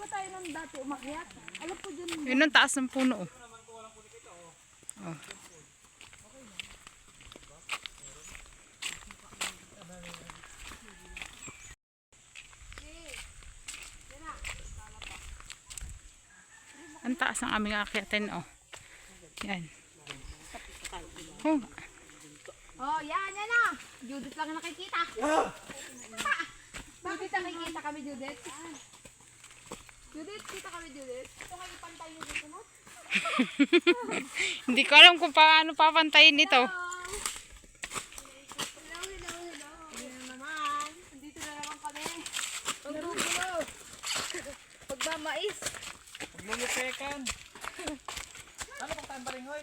tayo nang dati umakyat. Alam ko dyan. Yun ang taas ng puno. Oh. Ang taas ng aming akyatin, oh. Yan. Oh. Oh, yan na. Judith lang ang nakikita. Judith, nakikita kami, Judith. Judith, kita kami, Judith. Ito kayo pantay niyo dito, no? Hindi ko alam kung paano papantayin ito. Hello. Ayan naman. Nandito na naman kami. Pagdugulo. Pagmamais. Pagmumupekan. Ano pang tayo paring hoy?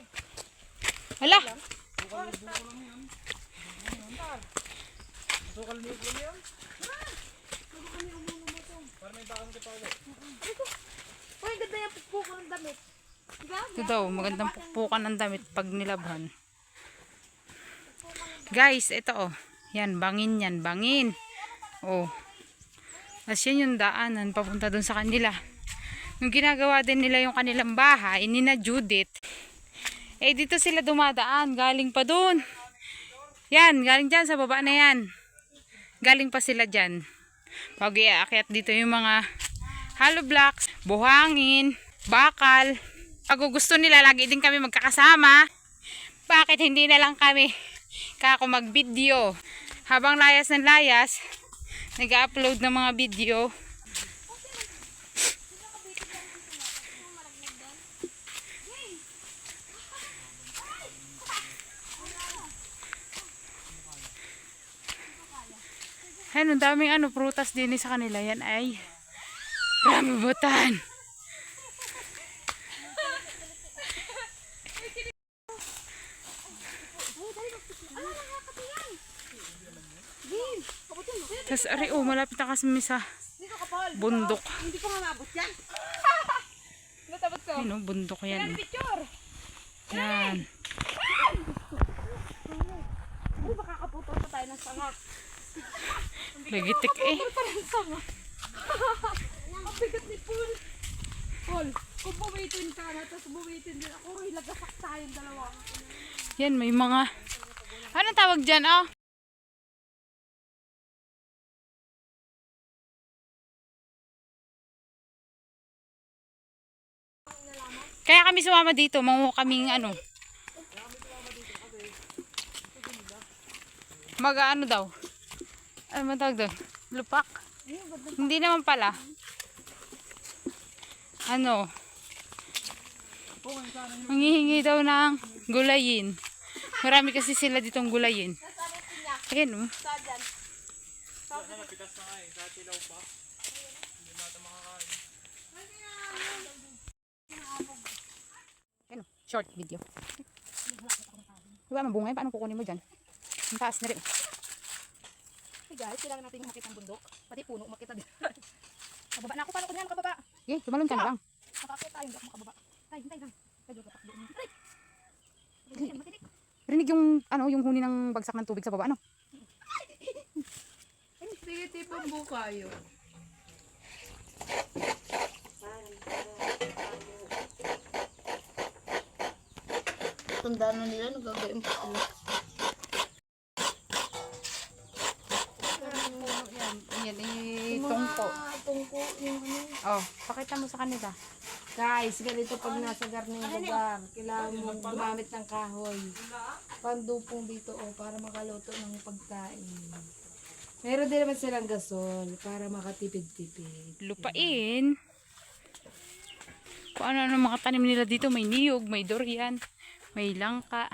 Hala. Sukal niyo po niyo? Para may bakang kita ulit. Uy, ganda yung pupuko ng damit. Ito daw, magandang pukpukan ng damit pag nilabhan. Guys, ito oh. Yan, bangin yan. Bangin. Oh. As yan yung daanan papunta dun sa kanila. Yung ginagawa din nila yung kanilang bahay, ni na Judith. Eh, dito sila dumadaan. Galing pa dun. Yan, galing dyan sa baba na yan. Galing pa sila dyan. Pag iaakyat dito yung mga hollow blocks, buhangin, bakal. Pag gusto nila, lagi din kami magkakasama. Bakit hindi na lang kami kako mag-video? Habang layas ng layas, nag-upload ng mga video. Ayun, ang daming prutas din sa kanila. Yan ay rambutan. Tapos, malapit na kasi sa bundok. Hindi ko mamabot yan. Natabot ko. Ayun, bundok yan. Picture. Yan. Uy, makakaputol pa tayo ng sanga. Lagitik eh. Ang bigat ni Paul. Paul, kung buwitin ka na, tapos buwitin din ako, lagasak tayong dalawa. Yan, may mga... Anong tawag dyan, oh? Kaya kami sumama dito, manguha kaming mag-ano daw. Ano man tawag doon? Lupak? Hindi naman pala. Manghihingi daw ng gulayin. Marami kasi sila ditong gulayin. Ayan, oh. Napitas na nga eh. Dati daw pa. Hindi natin makakain. Ayan, oh. Short video. Diba, mabungay? Paano kukunin mo dyan? Ang taas na rin. Hey guys, kailangan natin makita ang bundok. Pati puno, makita din. Kababa na ako, paano ko niyan makababa? Okay, tumalon ka na lang. Makakita tayo, hindi ako makababa. Tay, hintay lang. Tayo, tatakbo. Tay! Matinik. Rinig yung, yung huni ng bagsak ng tubig sa baba, ano? Sige, tipong bukayo. Tanda na nila, nagagawin pa sila. Yan, tungko. Tungko, yung Oh, pakita mo sa kanila. Guys, ganito pag nasa garning lugar, kailangan mong gumamit ng kahoy. Pandupong dito para makaluto ng pagkain. Meron din naman silang gasol para makatipid-tipid. Lupain. Kung ano mga tanim nila dito, may niyog, may durian, may langka.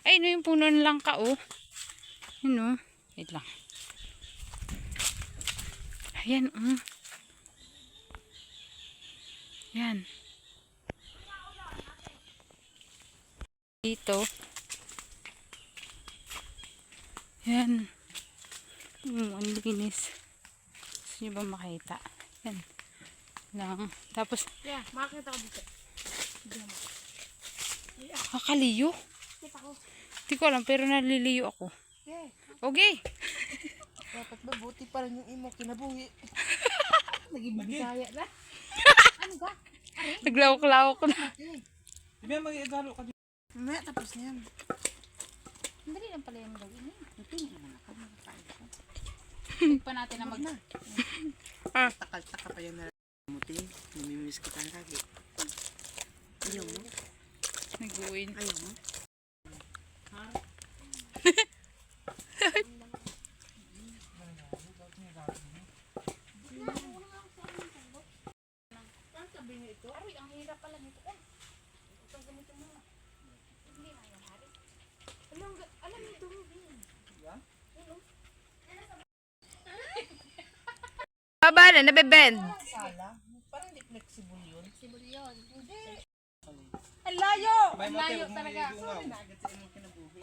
Ay, yung puno ng langka, oh. Yun, oh. Wait lang. Ayan, Yan. Dito. Yan. Ang linis. Gusto nyo ba makita? Yan. Lang. Tapos, Yeah, makakita ko dito. kakaliyo. Kita ko. Hindi ko alam, pero naliliyo ako. Yeah. Okay. Dapat mabuti pa rin yung imo kinabuhi. Naging bisaya na. Ano ba? Naglawak-lawak na. Di ba mag-igalo ka dito? Mamaya tapos na yan. Dali lang pala yung gawin eh. Ito naman ako. Huwag pa natin na mag... Takal-taka pa yan na muti. Namimiss ko talaga. Ayaw mo? Nag-uwin. Ayaw mo? Aroy, ang hirap pala nito. Itong ganito mo. Hindi na yan, Haris. Alam nito mo. Baba na, nabebend. Sala? Parang hindi flexible yun. Ang layo! May Ang mote, layo huwag mo talaga. iigungaw. Agad sa imong kinabuhi.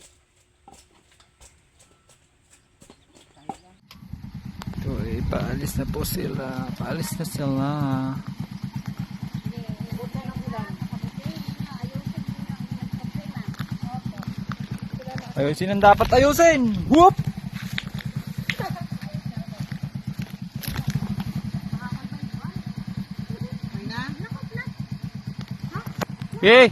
Ito eh, paalis na po sila. Paalis na sila. Ayusin ang dapat ayusin. Whoop! Okay.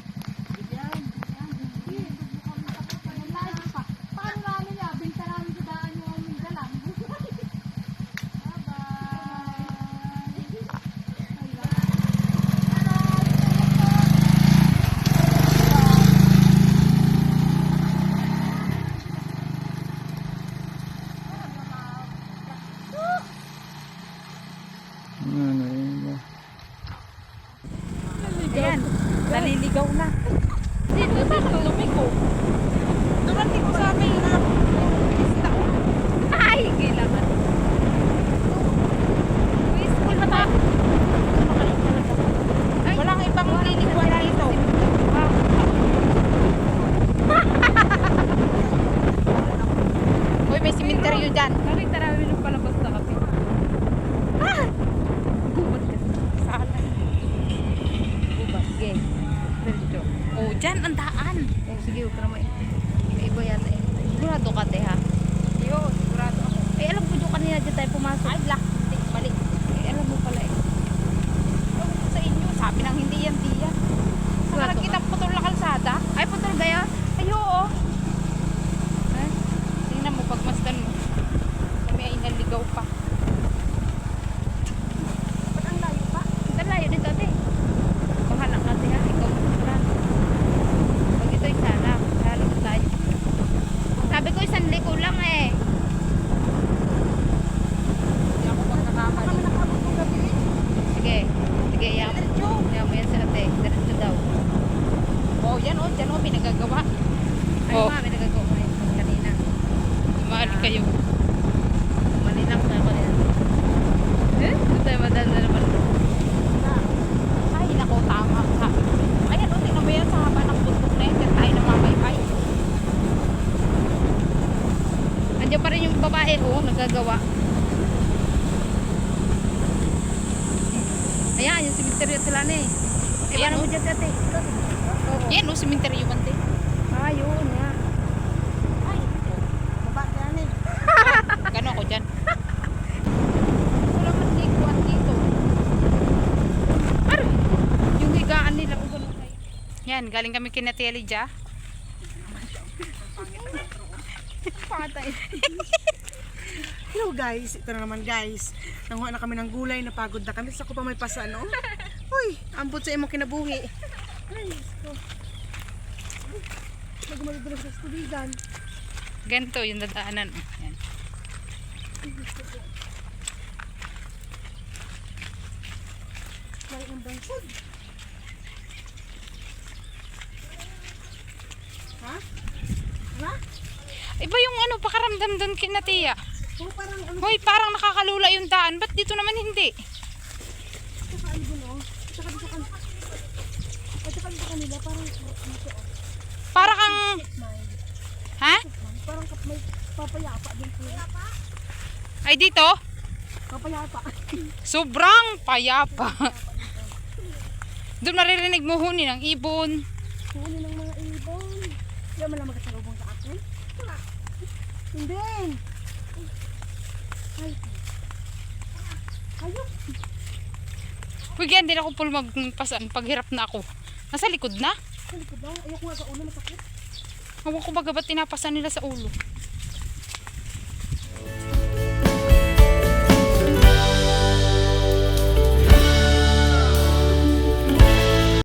Ayan, naliligaw na. Dito sa lumiko. Dumating ko sa amin na lista ko. Ay, kailangan. School na tayo. Walang ibang lilikuan dito. Uy, may simenteryo dyan. Bakit tarawin ng palabas na kami? Gubot ka. Saan? Sige. Diretso. Oh, dyan ang daan. Oh, sige, huwag ka naman. Iba yata eh. Sigurado ka, te, ha? Yo, sigurado ako. Eh, alam ko doon kanina dyan tayo pumasok. Ay, black. Hindi, balik. Eh, alam mo pala eh. Alam ko sa inyo, sabi nang hindi yan, di yan. Saka Sigurado nakita ko putol na kalsada. Ay, putol gaya? Ay, oo. Eh, tingnan mo, pagmasdan mo. Kami ay naligaw pa. Ba't ang layo pa? Ang layo dito, te. Bahala ka, te, ha? Ikaw muna. Pag ito'y sala, sala tayo. Sabi ko, isang liko lang eh. Hindi ako pagkakamali. Sige, sige, yan. Yan mo yan sa ate. Diretso daw. Oh, yan oh, dyan oh, may nagagawa. Ay, Oh. ma, may nagagawa ko na yun kanina. Mahal kayo. Mali lang tayo kanina. Eh? Ito tayo madanda naman. Ay, nako, tama. Ayan oh, tingnan mo yan sa haba ng bundok na yan. Diyan tayo namamaypay. Andiyan pa rin yung babae oh, nagagawa. Ayan, yung cemetery sila na eh. Eh, Ayan, paano mo oh. dyan si ate? Yan oh, simenteryo bante. Ah, yun, yan. Ay, Baba yan eh. gano'n ako dyan. Wala man likuan dito. Aray! Yung higaan nila kung gano'n kayo. Yan, galing kami kina Tia Lydia. Patay. Hello guys, ito na naman guys. Nanguha na kami ng gulay, napagod na kami. Sa ko pa may pasa, no? Uy, ambot sa imong kinabuhi. Ay, ko. Nagumalibulag sa tubigan. Ganito yung dadaanan. Yan. Balik ng bansod. Ha? Ha? Iba yung ano, pakaramdam doon kina Tia. Oh, parang ano, Hoy, parang nakakalula yung daan. Ba't dito naman hindi? saka ano dun, oh. Saka dito kan. At saka dito kanila, parang dito, oh. Para kang... Ha? Parang may papayapa din po. Ay, dito? Papayapa. Sobrang payapa. Doon maririnig mo huni ng ibon. Huli ng mga ibon. Hindi mo lang magkasalubong sa akin. Hindi. Ay. Ayok. Uy, yan, din ako full magpasan. Paghirap na ako. Nasa likod na. Sa likod daw. Ayoko nga sa ulo masakit. Hawa ko baga ba't tinapasan nila sa ulo.